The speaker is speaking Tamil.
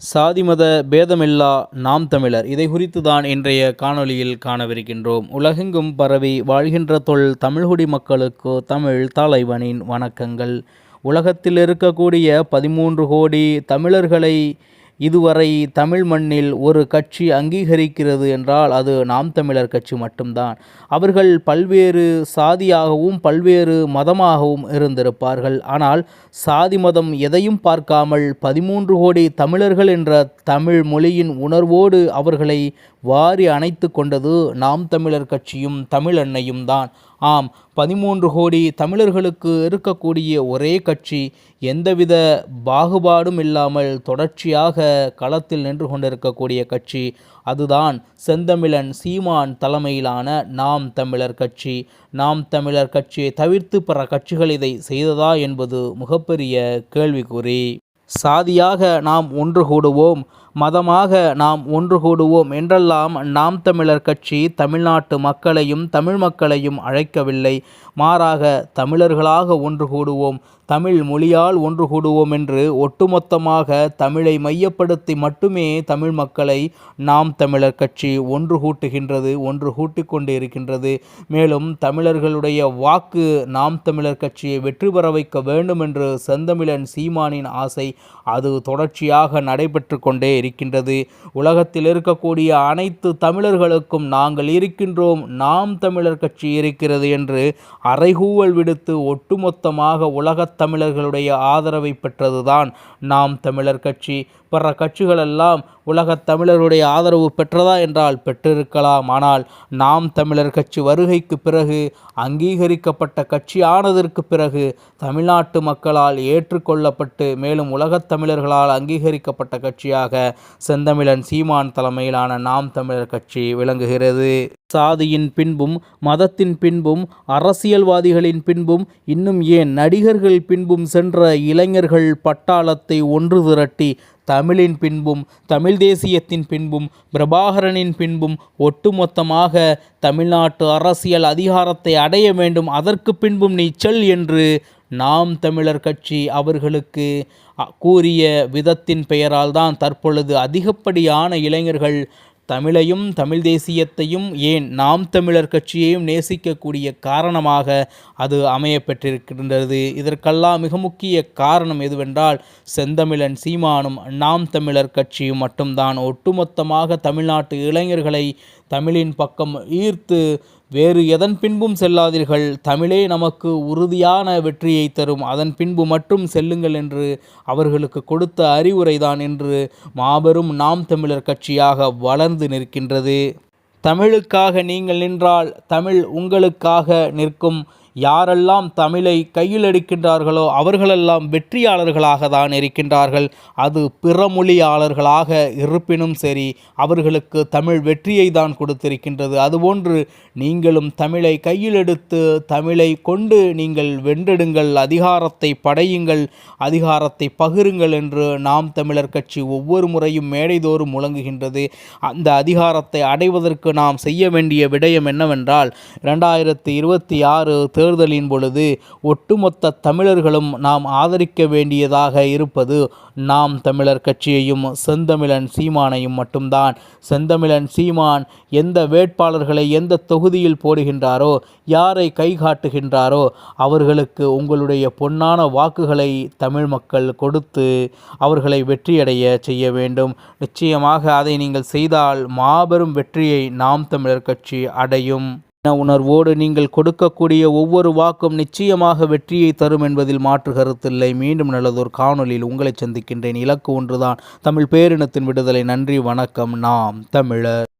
சாதி மத பேதமில்லா நாம் தமிழர் இதை குறித்து தான் இன்றைய காணொளியில் காணவிருக்கின்றோம். உலகெங்கும் பரவி வாழ்கின்ற தமிழ்குடி மக்களுக்கு தமிழ் தலைவனின் வணக்கங்கள். உலகத்தில் இருக்கக்கூடிய 13 கோடி தமிழர்களை இதுவரை தமிழ் மண்ணில் ஒரு கட்சி அங்கீகரிக்கிறது என்றால் அது நாம் தமிழர் கட்சி மட்டும்தான். அவர்கள் பல்வேறு சாதியாகவும் பல்வேறு மதமாகவும் இருந்திருப்பார்கள். ஆனால் சாதி மதம் எதையும் பார்க்காமல் 13 கோடி தமிழர்கள் என்ற தமிழ் மொழியின் உணர்வோடு அவர்களை வாரி அணைத்து கொண்டது நாம் தமிழர் கட்சியும் தமிழ் அன்னையும் தான். ஆம், 13 கோடி தமிழர்களுக்கு இருக்கக்கூடிய ஒரே கட்சி, எந்தவித பாகுபாடும் இல்லாமல் தொடர்ச்சியாக களத்தில் நின்று கொண்டிருக்கக்கூடிய கட்சி, அதுதான் செந்தமிழன் சீமான் தலைமையிலான நாம் தமிழர் கட்சி. நாம் தமிழர் கட்சியை தவிர்த்து பிற கட்சிகள் இதை செய்ததா என்பது மிகப்பெரிய கேள்விக்குறி. சாதியாக நாம் ஒன்று கூடுவோம், மதமாக நாம் ஒன்று கூடுவோம் என்றெல்லாம் நாம் தமிழர் கட்சி தமிழ்நாட்டு மக்களையும் தமிழ் மக்களையும் அழைக்கவில்லை. மாறாக தமிழர்களாக ஒன்று கூடுவோம், தமிழ் மொழியால் ஒன்று கூடுவோம் என்று ஒட்டுமொத்தமாக தமிழை மையப்படுத்தி மட்டுமே தமிழ் மக்களை நாம் தமிழர் கட்சி ஒன்று கூட்டுகின்றது, ஒன்று கூட்டிக் கொண்டு இருக்கின்றது. மேலும் தமிழர்களுடைய வாக்கு நாம் தமிழர் கட்சியை வெற்றி பெற வைக்க வேண்டும் என்று செந்தமிழன் சீமானின் ஆசை, அது தொடர்ச்சியாக நடைபெற்று கொண்டே இருக்கின்றது. உலகத்தில் இருக்கக்கூடிய அனைத்து தமிழர்களுக்கும் நாங்கள் இருக்கின்றோம், நாம் தமிழர் கட்சி இருக்கிறது என்று அறைகூவல் விடுத்து ஒட்டுமொத்தமாக உலகத் தமிழர்களுடைய ஆதரவை பெற்றதுதான் நாம் தமிழர் கட்சி. பிற கட்சிகளெல்லாம் உலகத் தமிழருடைய ஆதரவு பெற்றதா என்றால் பெற்றிருக்கலாம். ஆனால் நாம் தமிழர் கட்சி வருகைக்கு பிறகு, அங்கீகரிக்கப்பட்ட கட்சி ஆனதற்கு பிறகு, தமிழ்நாட்டு மக்களால் ஏற்றுக்கொள்ளப்பட்டு மேலும் உலகத் தமிழர்களால் அங்கீகரிக்கப்பட்ட கட்சியாக செந்தமிழன் சீமான் தலைமையிலான நாம் தமிழர் கட்சி விளங்குகிறது. சாதியின் பின்பும் மதத்தின் பின்பும் அரசியல்வாதிகளின் பின்பும் இன்னும் ஏன் நடிகர்கள் பின்பும் சென்ற இளைஞர்கள் பட்டாளத்தை ஒன்று திரட்டி தமிழின் பின்பும் தமிழ் தேசியத்தின் பின்பும் பிரபாகரனின் பின்பும் ஒட்டுமொத்தமாக தமிழ்நாட்டு அரசியல் அதிகாரத்தை அடைய வேண்டும், அதற்கு பின்பும் நீ செல் என்று நாம் தமிழர் கட்சி அவர்களுக்கு கூறிய விதத்தின் பெயரால் தான் தற்பொழுது அதிகப்படியான இளைஞர்கள் தமிழையும் தமிழ் தேசியத்தையும் ஏன் நாம் தமிழர் கட்சியையும் நேசிக்கக்கூடிய காரணமாக அது அமையப்பெற்றிருக்கின்றது. இதற்கெல்லாம் மிக முக்கிய காரணம் எதுவென்றால் செந்தமிழன் சீமானும் நாம் தமிழர் கட்சியும் மட்டும்தான். ஒட்டுமொத்தமாக தமிழ்நாட்டு இளைஞர்களை தமிழின் பக்கம் ஈர்த்து வேறு எதன் பின்பும் செல்லாதீர்கள், தமிழே நமக்கு உறுதியான வெற்றியை தரும், அதன் பின்பு மட்டும் செல்லுங்கள் என்று அவர்களுக்கு கொடுத்த அறிவுரைதான் என்று மாபெரும் நாம் தமிழர் கட்சியாக வளர்ந்து நிற்கின்றது. தமிழுக்காக நீங்கள் நின்றால் தமிழ் உங்களுக்காக நிற்கும். யாரெல்லாம் தமிழை கையில் எடுக்கின்றார்களோ அவர்களெல்லாம் வெற்றியாளர்களாக தான் இருக்கின்றார்கள். அது பிற மொழியாளர்களாக இருப்பினும் சரி, அவர்களுக்கு தமிழ் வெற்றியை தான் கொடுத்திருக்கின்றது. அதுபோன்று நீங்களும் தமிழை கையில் எடுத்து தமிழை கொண்டு நீங்கள் வென்றெடுங்கள், அதிகாரத்தை படையுங்கள், அதிகாரத்தை பகிருங்கள் என்று நாம் தமிழர் கட்சி ஒவ்வொரு முறையும் மேடைதோறும் முழங்குகின்றது. அந்த அதிகாரத்தை அடைவதற்கு நாம் செய்ய வேண்டிய விடயம் என்னவென்றால், 2026 தேர்தலின் பொழுது ஒட்டுமொத்த தமிழர்களும் நாம் ஆதரிக்க வேண்டியதாக இருப்பது நாம் தமிழர் கட்சியையும் செந்தமிழன் சீமானையும் மட்டும்தான். செந்தமிழன் சீமான் எந்த வேட்பாளர்களை எந்த தொகுதியில் போடுகின்றாரோ, யாரை கை காட்டுகின்றாரோ அவர்களுக்கு உங்களுடைய பொன்னான வாக்குகளை தமிழ் மக்கள் கொடுத்து அவர்களை வெற்றியடைய செய்ய வேண்டும். நிச்சயமாக அதை நீங்கள் செய்தால் மாபெரும் வெற்றியை நாம் தமிழர் கட்சி அடையும். உணர்வோடு நீங்கள் கொடுக்கக்கூடிய ஒவ்வொரு வாக்கும் நிச்சயமாக வெற்றியை தரும் என்பதில் மாற்று கருத்தில்லை. மீண்டும் நல்லதொரு காணொலியில் உங்களை சந்திக்கின்றேன். இலக்கு ஒன்றுதான், தமிழ் பேரினத்தின் விடுதலை. நன்றி, வணக்கம். நாம் தமிழர்.